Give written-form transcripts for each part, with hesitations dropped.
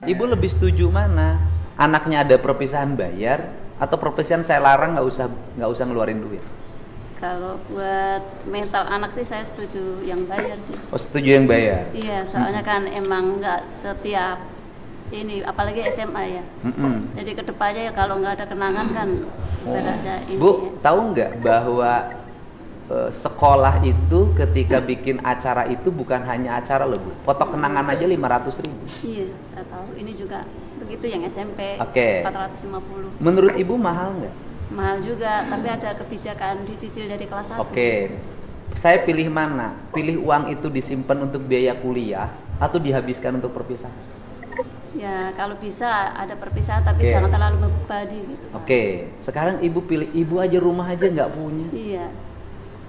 Ibu lebih setuju mana? Anaknya ada perpisahan bayar atau perpisahan saya larang nggak usah ngeluarin duit? Kalau buat mental anak sih saya setuju yang bayar sih. Oh, setuju yang bayar? Iya, soalnya kan emang nggak setiap ini, apalagi SMA ya. Jadi kedepannya ya kalau nggak ada kenangan kan berada ini. Bu, tahu nggak bahwa sekolah itu ketika bikin acara itu bukan hanya acara loh Bu, foto kenangan aja 500.000. Iya, saya tahu. Ini juga begitu yang SMP. Oke. 450. Menurut Ibu mahal nggak? Mahal juga, tapi ada kebijakan dicicil dari kelas 1. Oke. Saya pilih mana? Pilih uang itu disimpan untuk biaya kuliah atau dihabiskan untuk perpisahan? Ya, kalau bisa ada perpisahan tapi jangan terlalu membebani gitu. Oke. Sekarang Ibu pilih, Ibu aja rumah aja nggak punya. Iya.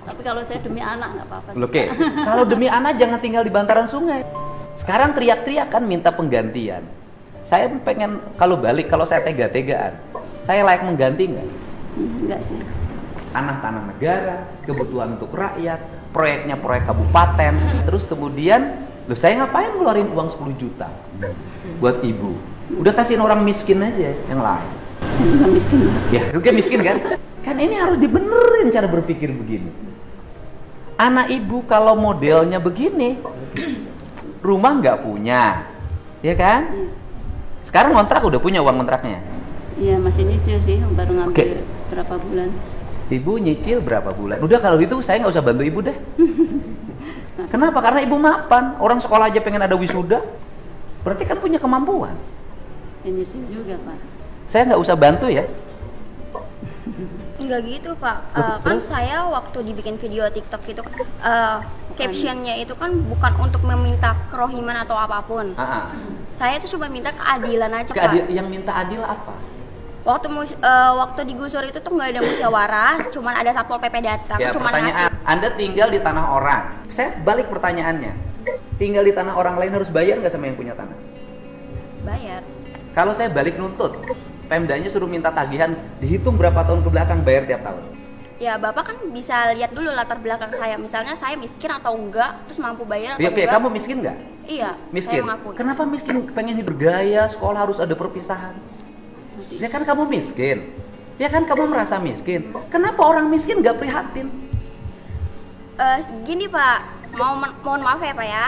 Tapi kalau saya demi anak nggak apa-apa. Oke. Kalau demi anak jangan tinggal di bantaran sungai. Sekarang teriak-teriak kan minta penggantian. Saya pengen kalau saya tega-tegaan, saya layak mengganti nggak? Enggak sih. Tanah-tanah negara, kebutuhan untuk rakyat, proyeknya proyek kabupaten, terus kemudian, loh saya ngapain ngeluarin uang 10 juta buat Ibu? Udah kasihin orang miskin aja yang lain. Saya juga miskin. Ya, juga miskin kan? Kan ini harus dibenerin cara berpikir begini. Anak Ibu kalau modelnya begini, rumah nggak punya, ya kan? Iya. Sekarang kontrak udah punya uang kontraknya? Iya, masih nyicil sih, baru ngambil berapa bulan. Ibu nyicil berapa bulan? Udah kalau gitu saya nggak usah bantu Ibu deh. Kenapa? Karena Ibu mapan. Orang sekolah aja pengen ada wisuda. Berarti kan punya kemampuan. Ya, nyicil juga Pak. Saya nggak usah bantu ya. Enggak gitu Pak, kan saya waktu dibikin video TikTok itu captionnya itu kan bukan untuk meminta kerohiman atau apapun. Saya itu cuma minta keadilan aja Pak. Yang minta adil apa? Waktu digusur itu tuh nggak ada musyawarah, cuman ada satpol PP datang, Ya, cuman pertanyaan, ngasih. Anda tinggal di tanah orang. Saya balik pertanyaannya. Tinggal di tanah orang lain harus bayar nggak sama yang punya tanah? Bayar. Kalau saya balik nuntut, Pemdanya suruh minta tagihan, dihitung berapa tahun ke belakang, bayar tiap tahun. Ya Bapak kan bisa lihat dulu latar belakang saya, misalnya saya miskin atau enggak, terus mampu bayar atau Oke, enggak. kamu miskin nggak? Iya, Miskin. saya mengakui. Kenapa miskin? Pengen hidup bergaya, sekolah harus ada perpisahan. Ya kan kamu miskin. Ya kan kamu merasa miskin. Kenapa orang miskin nggak prihatin? Gini Pak, mohon maaf ya Pak ya.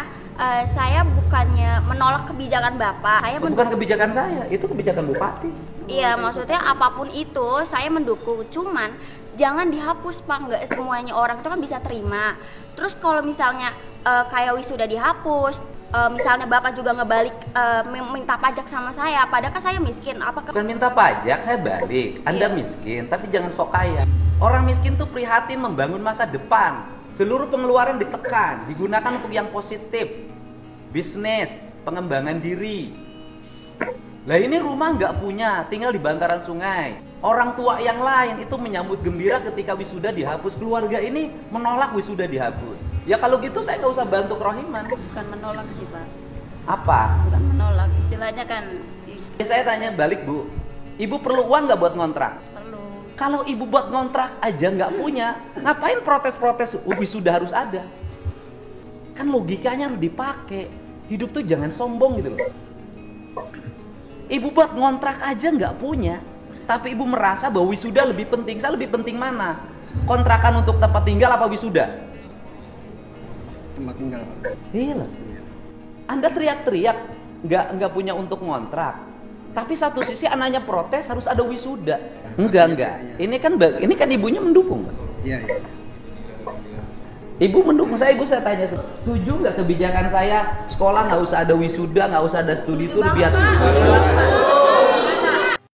Saya bukannya menolak kebijakan Bapak. Bukan kebijakan saya, itu kebijakan Bupati. Iya, maksudnya apapun itu saya mendukung. Cuman jangan dihapus Pak, nggak semuanya orang itu kan bisa terima. Terus kalau misalnya kayak wisuda dihapus, misalnya Bapak juga ngebalik minta pajak sama saya, padahal kan saya miskin. Apakah Bukan minta pajak, saya balik. Anda miskin, tapi jangan sok kaya. Orang miskin tuh prihatin membangun masa depan. Seluruh pengeluaran ditekan, digunakan untuk yang positif. Bisnis, pengembangan diri. Lah ini rumah nggak punya, tinggal di bantaran sungai. Orang tua yang lain itu menyambut gembira ketika wisuda dihapus. Keluarga ini menolak wisuda dihapus. Ya kalau gitu saya nggak usah bantu kerohiman. Bukan menolak sih Pak. Apa? Bukan menolak, istilahnya kan. Saya tanya balik Bu, Ibu perlu uang nggak buat ngontrak? Perlu. Kalau Ibu buat ngontrak aja nggak punya, ngapain protes-protes wisuda harus ada? Kan logikanya harus dipakai. Hidup tuh jangan sombong gitu loh. Ibu buat ngontrak aja nggak punya, tapi Ibu merasa bahwa wisuda lebih penting. Saya lebih penting mana? Kontrakan untuk tempat tinggal apa wisuda? Tempat tinggal. Iya lah. Anda teriak-teriak nggak punya untuk ngontrak, tapi satu sisi anaknya protes harus ada wisuda. Enggak. Ini kan ibunya mendukung. Iya. Ibu mendukung saya. Saya tanya, setuju nggak kebijakan saya sekolah nggak usah ada wisuda, nggak usah ada studi tour biar